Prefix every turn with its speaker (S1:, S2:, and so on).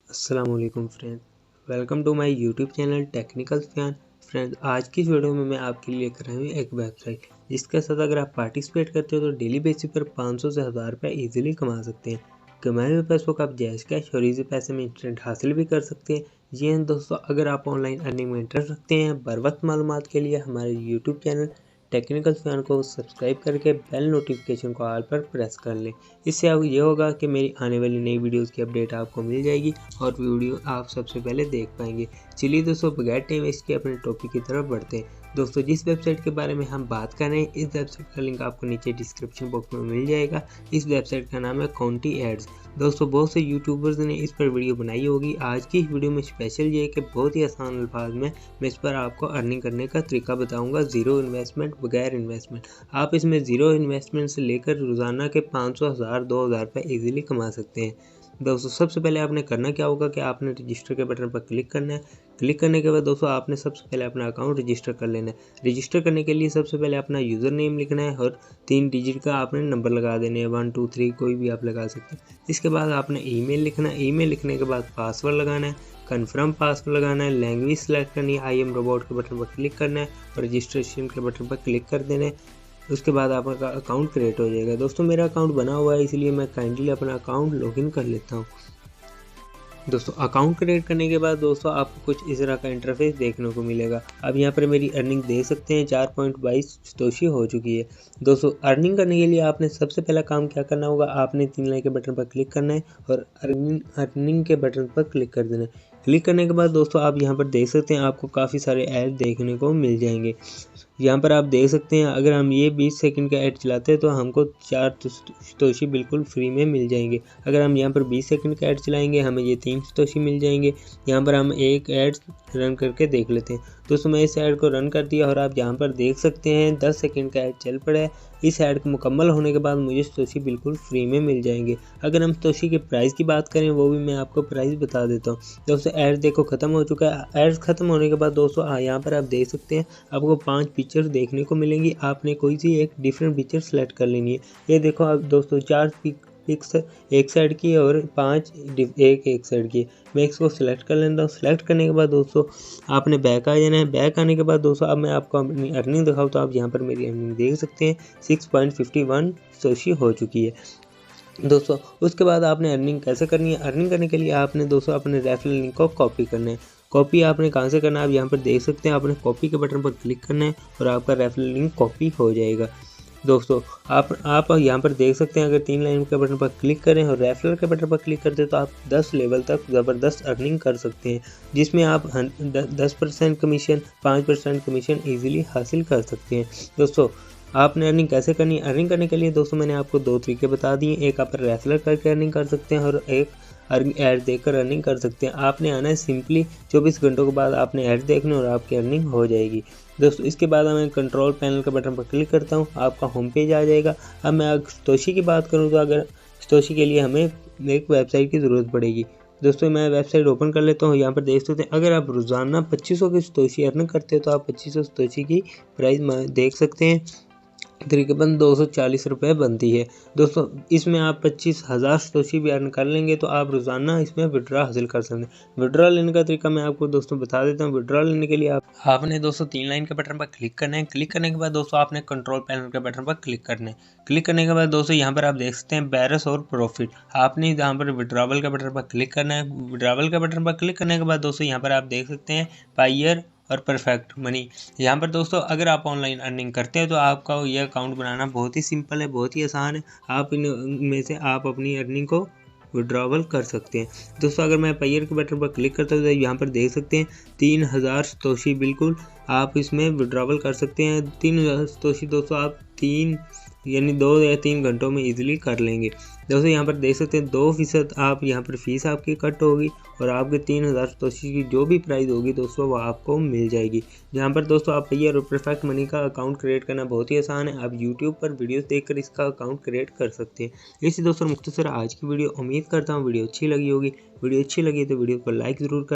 S1: अस्सलामुअलैकुम welcome to my YouTube channel technical Sufiyan. Friends, आज की इस वीडियो में मैं आपके लिए लेकर आया हूँ एक वेबसाइट जिसके साथ अगर आप पार्टिसिपेट करते हो तो डेली बेसिस पर 500 से 1000 रुपये ईजिली कमा सकते हैं। कमाए हुए पैसों को आप जैश कैश और इजी पैसे में इंस्टेंट हासिल भी कर सकते हैं। जी हाँ दोस्तों, अगर आप ऑनलाइन अर्निंग में इंटरेस्ट रखते हैं बर वक्त मालूमात के लिए हमारे यूट्यूब चैनल टेक्निकल सुफियान को सब्सक्राइब करके बेल नोटिफिकेशन को ऑल पर प्रेस कर लें। इससे अब ये होगा कि मेरी आने वाली नई वीडियोस की अपडेट आपको मिल जाएगी और वीडियो आप सबसे पहले देख पाएंगे। चलिए दोस्तों, बगैर टाइम वेस्ट के अपने टॉपिक की तरफ बढ़ते हैं। दोस्तों, जिस वेबसाइट के बारे में हम बात कर रहे हैं इस वेबसाइट का लिंक आपको नीचे डिस्क्रिप्शन बॉक्स में मिल जाएगा। इस वेबसाइट का नाम है contyads। दोस्तों, बहुत से यूट्यूबर्स ने इस पर वीडियो बनाई होगी। आज की इस वीडियो में स्पेशल ये है कि बहुत ही आसान अल्फाज में मैं इस पर आपको अर्निंग करने का तरीका बताऊंगा। जीरो इन्वेस्टमेंट, बगैर इन्वेस्टमेंट। आप इसमें जीरो इन्वेस्टमेंट से लेकर रोजाना के 500, 1000, 2000 रुपये ईजिली कमा सकते हैं। दोस्तों, सबसे पहले आपने करना क्या होगा कि आपने रजिस्टर के बटन पर क्लिक करना है। क्लिक करने के बाद दोस्तों आपने सबसे पहले अपना अकाउंट रजिस्टर कर लेना है। रजिस्टर करने के लिए सबसे पहले अपना यूज़र नेम लिखना है और 3 डिजिट का आपने नंबर लगा देने हैं, 1 2 3 कोई भी आप लगा सकते हैं। इसके बाद आपने ईमेल लिखना है। ईमेल लिखने के बाद पासवर्ड लगाना है, कन्फर्म पासवर्ड लगाना है, लैंग्वेज सेलेक्ट करनी है, आई एम रोबोट के बटन पर क्लिक करना है और रजिस्ट्रेशन के बटन पर क्लिक कर देना है। उसके बाद आपका अकाउंट क्रिएट हो जाएगा। दोस्तों, मेरा अकाउंट बना हुआ है इसलिए मैं काइंडली अपना अकाउंट लॉगिन कर लेता हूँ। दोस्तों, अकाउंट क्रिएट करने के बाद दोस्तों आपको कुछ इस तरह का इंटरफेस देखने को मिलेगा। अब यहाँ पर मेरी अर्निंग देख सकते हैं 4.22 सतोशी हो चुकी है। दोस्तों, अर्निंग करने के लिए आपने सबसे पहला काम क्या करना होगा, आपने 3 लाइन के बटन पर क्लिक करना है और अर्निंग के बटन पर क्लिक कर देना है। क्लिक करने के बाद दोस्तों आप यहाँ पर देख सकते हैं आपको काफ़ी सारे ऐड देखने को मिल जाएंगे। यहाँ पर आप देख सकते हैं अगर हम ये 20 सेकंड का ऐड चलाते हैं तो हमको 4 सतोशी बिल्कुल फ्री में मिल जाएंगे। अगर हम यहाँ पर 20 सेकंड का ऐड चलाएंगे हमें ये 3 सतोशी मिल जाएंगे। यहाँ पर हम एक ऐड रन करके देख लेते हैं। दोस्तों, मैं इस ऐड को रन कर दिया और आप यहाँ पर देख सकते हैं 10 सेकंड का ऐड चल पड़ा है। इस ऐड को मुकम्मल होने के बाद मुझे सतोशी बिल्कुल फ्री में मिल जाएंगे। अगर हम सतोशी के प्राइस की बात करें वो भी मैं आपको प्राइस बता देता हूँ। दोस्तों, ऐड देखो ख़त्म हो चुका है। ऐड ख़त्म होने के बाद दोस्तों यहाँ पर आप देख सकते हैं आपको 5 पिक्चर्स देखने को मिलेंगी। आपने कोई सी एक डिफरेंट पिक्चर सेलेक्ट कर लेनी है। ये देखो आप दोस्तों 4 पिक्स एक साइड की और 5 एक साइड की। मैं इसको सिलेक्ट कर लेता हूँ। सिलेक्ट करने के बाद दोस्तों आपने बैक आ जाना है। बैक आने के बाद दोस्तों अब मैं आपको अपनी अर्निंग दिखाऊँ तो आप यहाँ पर मेरी अर्निंग देख सकते हैं 6.51 सतोशी हो चुकी है। दोस्तों, उसके बाद आपने अर्निंग कैसे करनी है, अर्निंग करने के लिए आपने दोस्तों अपने रेफरल लिंक को कॉपी करना है। कॉपी आपने कहाँ से करना है, आप यहाँ पर देख सकते हैं आपने कॉपी के बटन पर क्लिक करना है और आपका रेफरल लिंक कॉपी हो जाएगा। दोस्तों, आप यहाँ पर देख सकते हैं अगर 3 लाइन के बटन पर क्लिक करें और रेफरल के बटन पर क्लिक करते हैं तो आप 10 लेवल तक ज़बरदस्त अर्निंग कर सकते हैं, जिसमें आप 10% कमीशन, 5% कमीशन ईजिली हासिल कर सकते हैं। दोस्तों, आपने अर्निंग कैसे करनी है, अर्निंग करने के लिए दोस्तों मैंने आपको 2 तरीके बता दिए। एक आप रेफरल करके अर्निंग कर सकते हैं और एक ऐड देखकर अर्निंग कर सकते हैं। आपने आना है सिंपली 24 घंटों के बाद आपने ऐड देखने और आपकी अर्निंग हो जाएगी। दोस्तों, इसके बाद मैं कंट्रोल पैनल के बटन पर क्लिक करता हूँ, आपका होम पेज आ जाएगा। अब मैं सतोशी की बात करूँ तो अगर सतोशी के लिए हमें एक वेबसाइट की ज़रूरत पड़ेगी। दोस्तों, मैं वेबसाइट ओपन कर लेता हूँ। यहाँ पर देख सकते हैं अगर आप रोज़ाना 2500 की सतोशी अर्न करते हो तो आप 2500 सतोशी की प्राइस देख सकते हैं, तकरीबन 240 रुपये बनती है। दोस्तों, इसमें आप 25,000 सतोशी भी अर्न कर लेंगे तो आप रोज़ाना इसमें विड्रॉ हासिल कर सकते हैं। विड्रॉ लेने का तरीका मैं आपको दोस्तों बता देता हूँ। विड्रॉ लेने के लिए आपने दोस्तों 3 लाइन के बटन पर क्लिक करना है। क्लिक करने के बाद दोस्तों आपने कंट्रोल पैनल के बटन पर क्लिक करना है। क्लिक करने के बाद दोस्तों यहाँ पर आप देख सकते हैं बैरस और प्रॉफिट। आपने यहाँ पर विड्रॉवल के बटन पर क्लिक करना है। विड्रॉवल के बटन पर क्लिक करने के बाद दोस्तों यहाँ पर आप देख सकते हैं पायर और परफेक्ट मनी। यहाँ पर दोस्तों अगर आप ऑनलाइन अर्निंग करते हैं तो आपका ये अकाउंट बनाना बहुत ही सिंपल है, बहुत ही आसान है। आप इनमें से आप अपनी अर्निंग को विड्रॉवल कर सकते हैं। दोस्तों, अगर मैं पायर के बटन पर क्लिक करता हूँ तो यहाँ पर देख सकते हैं 3000 सतोशी बिल्कुल आप इसमें विड्रॉवल कर सकते हैं। 3000 सतोशी दोस्तों आप 2 या 3 घंटों में इजीली कर लेंगे। दोस्तों, यहाँ पर देख सकते हैं 2% आप यहाँ पर फीस आपकी कट होगी और आपके 3000 सतोशी की जो भी प्राइस होगी दोस्तों वो आपको मिल जाएगी। जहाँ पर दोस्तों आप पायर और परफेक्ट मनी का अकाउंट क्रिएट करना बहुत ही आसान है। आप यूट्यूब पर वीडियोस देखकर इसका अकाउंट क्रिएट कर सकते हैं। इसी दोस्तों मुख्तसर आज की वीडियो, उम्मीद करता हूँ वीडियो अच्छी लगी होगी। वीडियो अच्छी लगी तो वीडियो को लाइक ज़रूर कर